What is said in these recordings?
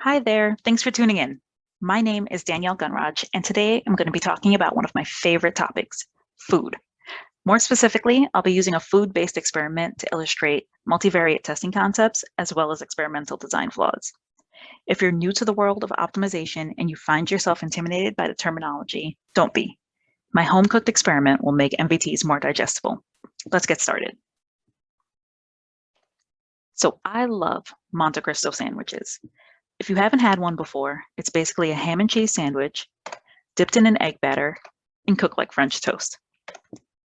Hi there. Thanks for tuning in. My name is Danielle Gunraj, and today I'm going to be talking about one of my favorite topics, food. More specifically, I'll be using a food-based experiment to illustrate multivariate testing concepts as well as experimental design flaws. If you're new to the world of optimization and you find yourself intimidated by the terminology, don't be. My home-cooked experiment will make MVTs more digestible. Let's get started. So I love Monte Cristo sandwiches. If you haven't had one before, it's basically a ham and cheese sandwich dipped in an egg batter and cooked like French toast.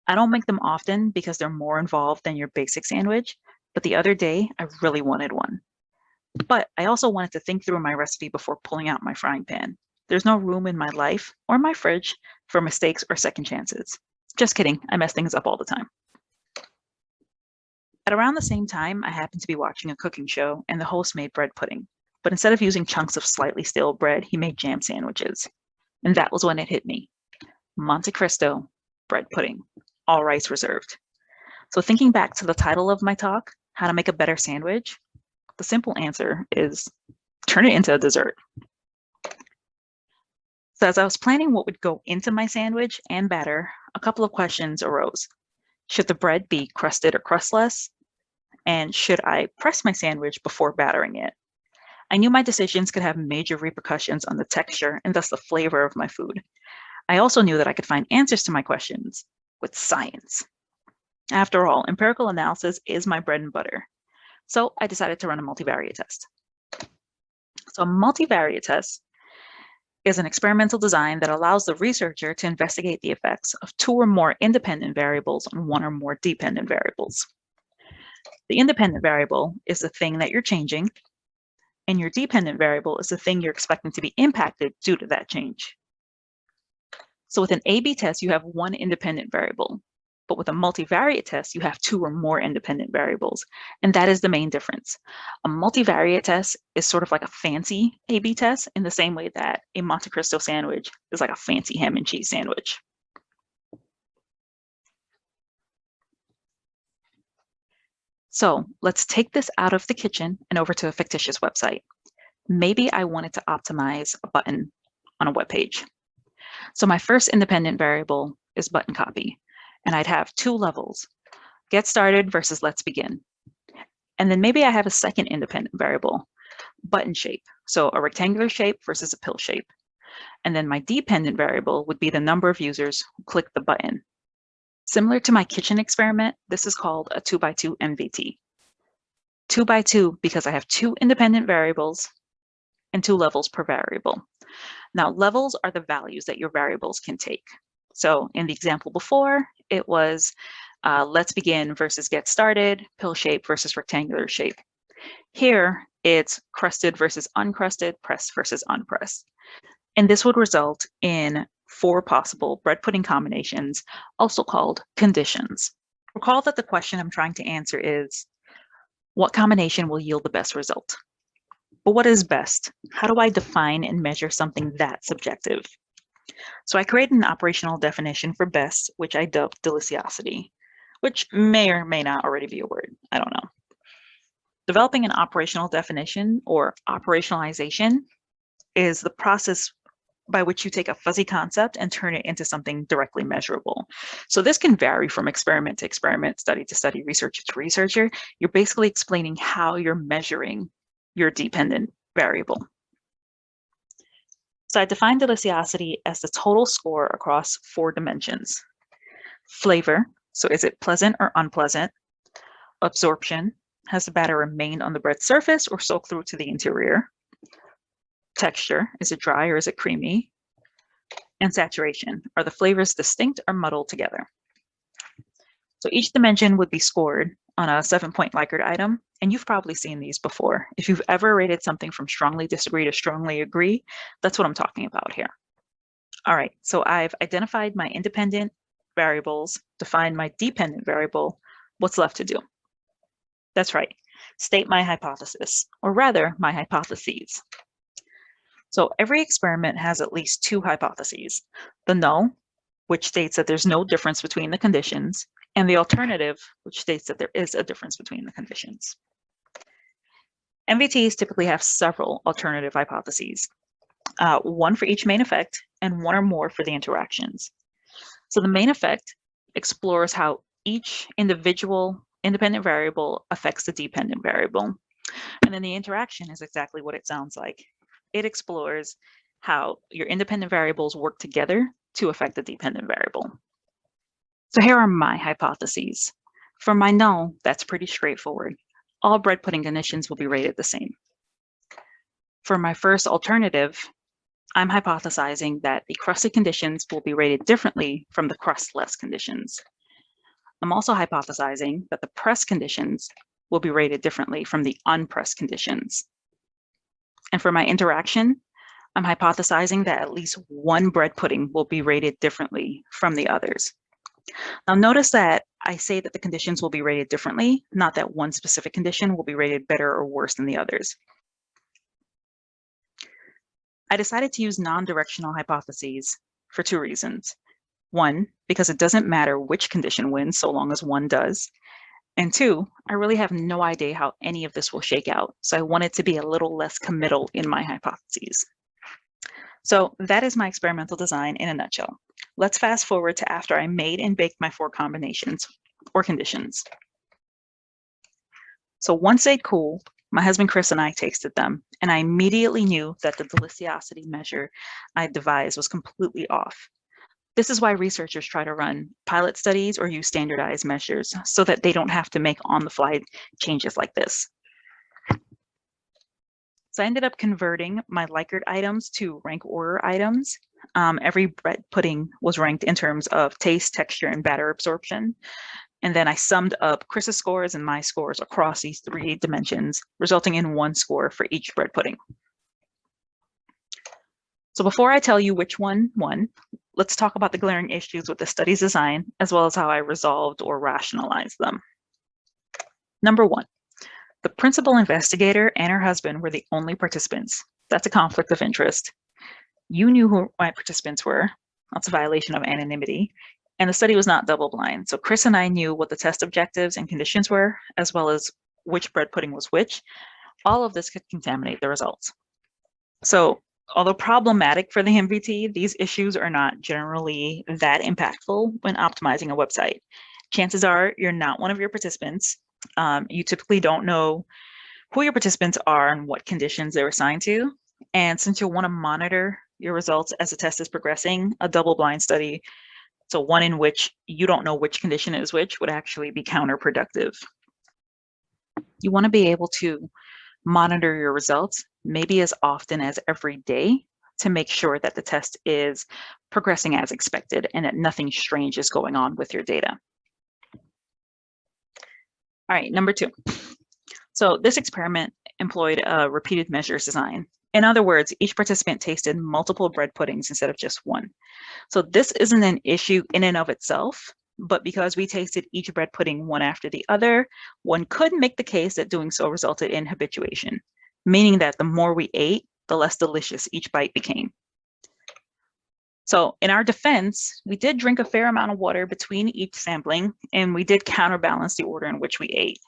I don't make them often because they're more involved than your basic sandwich, but the other day I really wanted one. But I also wanted to think through my recipe before pulling out my frying pan. There's no room in my life or my fridge for mistakes or second chances. Just kidding, I mess things up all the time. At around the same time, I happened to be watching a cooking show and the host made bread pudding. But instead of using chunks of slightly stale bread, he made jam sandwiches. And that was when it hit me. Monte Cristo Bread Pudding, all rights reserved. So thinking back to the title of my talk, How to Make a Better Sandwich, the simple answer is turn it into a dessert. So as I was planning what would go into my sandwich and batter, a couple of questions arose. Should the bread be crusted or crustless? And should I press my sandwich before battering it? I knew my decisions could have major repercussions on the texture and thus the flavor of my food. I also knew that I could find answers to my questions with science. After all, empirical analysis is my bread and butter. So I decided to run a multivariate test. So a multivariate test is an experimental design that allows the researcher to investigate the effects of two or more independent variables on one or more dependent variables. The independent variable is the thing that you're changing, and your dependent variable is the thing you're expecting to be impacted due to that change. So with an A/B test, you have one independent variable, but with a multivariate test, you have two or more independent variables, and that is the main difference. A multivariate test is sort of like a fancy A/B test in the same way that a Monte Cristo sandwich is like a fancy ham and cheese sandwich. So let's take this out of the kitchen and over to a fictitious website. Maybe I wanted to optimize a button on a web page. So my first independent variable is button copy, and I'd have two levels, get started versus let's begin. And then maybe I have a second independent variable, button shape, so a rectangular shape versus a pill shape. And then my dependent variable would be the number of users who click the button. Similar to my kitchen experiment, this is called a 2x2 MVT. 2x2 because I have two independent variables and two levels per variable. Now, levels are the values that your variables can take. So in the example before, it was let's begin versus get started, pill shape versus rectangular shape. Here, it's crusted versus uncrusted, pressed versus unpressed. And this would result in 4 possible bread pudding combinations, also called conditions. Recall that the question I'm trying to answer is, what combination will yield the best result? But what is best? How do I define and measure something that subjective? So I created an operational definition for best, which I dubbed deliciosity, which may or may not already be a word. I don't know. Developing an operational definition or operationalization is the process by which you take a fuzzy concept and turn it into something directly measurable. So this can vary from experiment to experiment, study to study, researcher to researcher. You're basically explaining how you're measuring your dependent variable. So I define deliciosity as the total score across 4 dimensions. Flavor, so is it pleasant or unpleasant? Absorption, has the batter remained on the bread surface or soaked through to the interior? Texture, is it dry or is it creamy? And saturation, are the flavors distinct or muddled together? So each dimension would be scored on a 7-point Likert item, and you've probably seen these before. If you've ever rated something from strongly disagree to strongly agree, that's what I'm talking about here. All right, so I've identified my independent variables, defined my dependent variable. What's left to do? That's right, state my hypothesis, or rather, my hypotheses. So every experiment has at least 2 hypotheses. The null, which states that there's no difference between the conditions, and the alternative, which states that there is a difference between the conditions. MVTs typically have several alternative hypotheses, one for each main effect and one or more for the interactions. So the main effect explores how each individual independent variable affects the dependent variable. And then the interaction is exactly what it sounds like. It explores how your independent variables work together to affect the dependent variable. So here are my hypotheses. For my null, that's pretty straightforward. All bread pudding conditions will be rated the same. For my first alternative, I'm hypothesizing that the crusted conditions will be rated differently from the crustless conditions. I'm also hypothesizing that the pressed conditions will be rated differently from the unpressed conditions. And for my interaction, I'm hypothesizing that at least one bread pudding will be rated differently from the others. Now notice that I say that the conditions will be rated differently, not that one specific condition will be rated better or worse than the others. I decided to use non-directional hypotheses for two reasons. One, because it doesn't matter which condition wins so long as one does. And two, I really have no idea how any of this will shake out, so I wanted to be a little less committal in my hypotheses. So that is my experimental design in a nutshell. Let's fast forward to after I made and baked my 4 combinations or conditions. So once they cooled, my husband Chris and I tasted them, and I immediately knew that the deliciosity measure I devised was completely off. This is why researchers try to run pilot studies or use standardized measures so that they don't have to make on-the-fly changes like this. So I ended up converting my Likert items to rank order items. Every bread pudding was ranked in terms of taste, texture, and batter absorption. And then I summed up Chris's scores and my scores across these 3 dimensions, resulting in 1 score for each bread pudding. So before I tell you which one won, let's talk about the glaring issues with the study's design, as well as how I resolved or rationalized them. Number 1, the principal investigator and her husband were the only participants. That's a conflict of interest. You knew who my participants were. That's a violation of anonymity. And the study was not double-blind. So Chris and I knew what the test objectives and conditions were, as well as which bread pudding was which. All of this could contaminate the results. So although problematic for the MVT, these issues are not generally that impactful when optimizing a website. Chances are you're not one of your participants. You typically don't know who your participants are and what conditions they're assigned to. And since you'll want to monitor your results as the test is progressing, a double-blind study, so one in which you don't know which condition is which, would actually be counterproductive. You want to be able to monitor your results maybe as often as every day to make sure that the test is progressing as expected and that nothing strange is going on with your data. All right, number 2. So this experiment employed a repeated measures design. In other words, each participant tasted multiple bread puddings instead of just one. So this isn't an issue in and of itself, but because we tasted each bread pudding one after the other, one could make the case that doing so resulted in habituation, meaning that the more we ate, the less delicious each bite became. So in our defense, we did drink a fair amount of water between each sampling, and we did counterbalance the order in which we ate.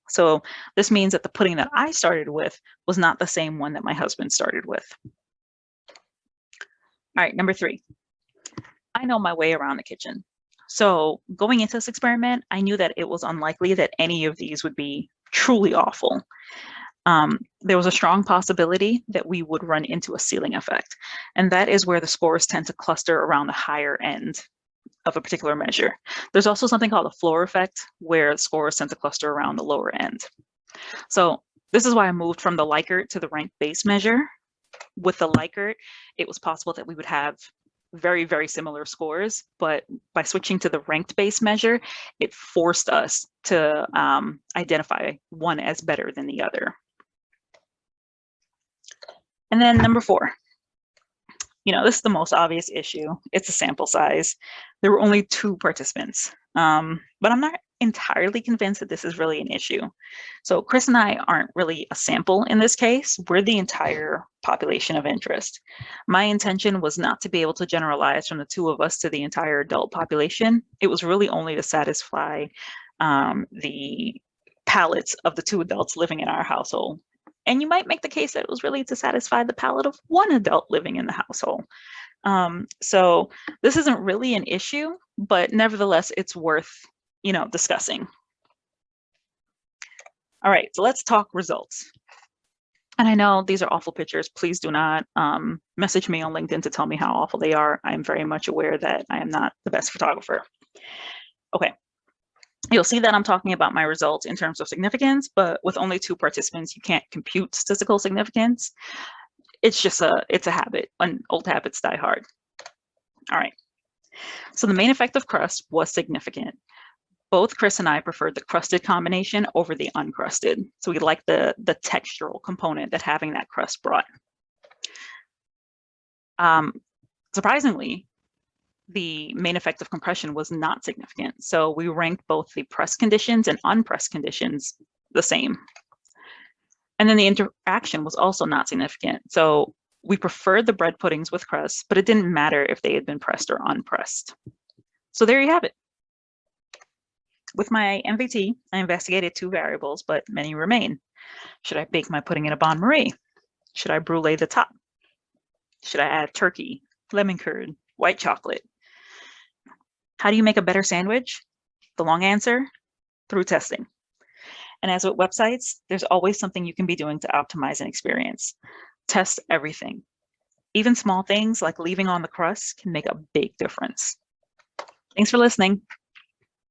So this means that the pudding that I started with was not the same one that my husband started with. All right, number 3. I know my way around the kitchen. So going into this experiment, I knew that it was unlikely that any of these would be truly awful. There was a strong possibility that we would run into a ceiling effect, and that is where the scores tend to cluster around the higher end of a particular measure. There's also something called a floor effect, where scores tend to cluster around the lower end. So this is why I moved from the Likert to the ranked base measure. With the Likert, it was possible that we would have very, very similar scores, but by switching to the ranked base measure, it forced us to identify one as better than the other. And then number 4, this is the most obvious issue. It's a sample size. There were only 2 participants, but I'm not entirely convinced that this is really an issue. So Chris and I aren't really a sample in this case. We're the entire population of interest. My intention was not to be able to generalize from the 2 of us to the entire adult population. It was really only to satisfy the palates of the 2 adults living in our household. And you might make the case that it was really to satisfy the palate of one adult living in the household. So this isn't really an issue, but nevertheless, it's worth, discussing. All right, so let's talk results. And I know these are awful pictures. Please do not message me on LinkedIn to tell me how awful they are. I am very much aware that I am not the best photographer. Okay. You'll see that I'm talking about my results in terms of significance, but with only 2 participants, you can't compute statistical significance. It's just it's a habit, and old habits die hard. All right. So the main effect of crust was significant. Both Chris and I preferred the crusted combination over the uncrusted. So we like the textural component that having that crust brought. Surprisingly, the main effect of compression was not significant. So we ranked both the pressed conditions and unpressed conditions the same. And then the interaction was also not significant. So we preferred the bread puddings with crust, but it didn't matter if they had been pressed or unpressed. So there you have it. With my MVT, I investigated 2 variables, but many remain. Should I bake my pudding in a bain-marie? Should I brulee the top? Should I add turkey, lemon curd, white chocolate? How do you make a better sandwich? The long answer, through testing. And as with websites, there's always something you can be doing to optimize an experience. Test everything. Even small things like leaving on the crust can make a big difference. Thanks for listening.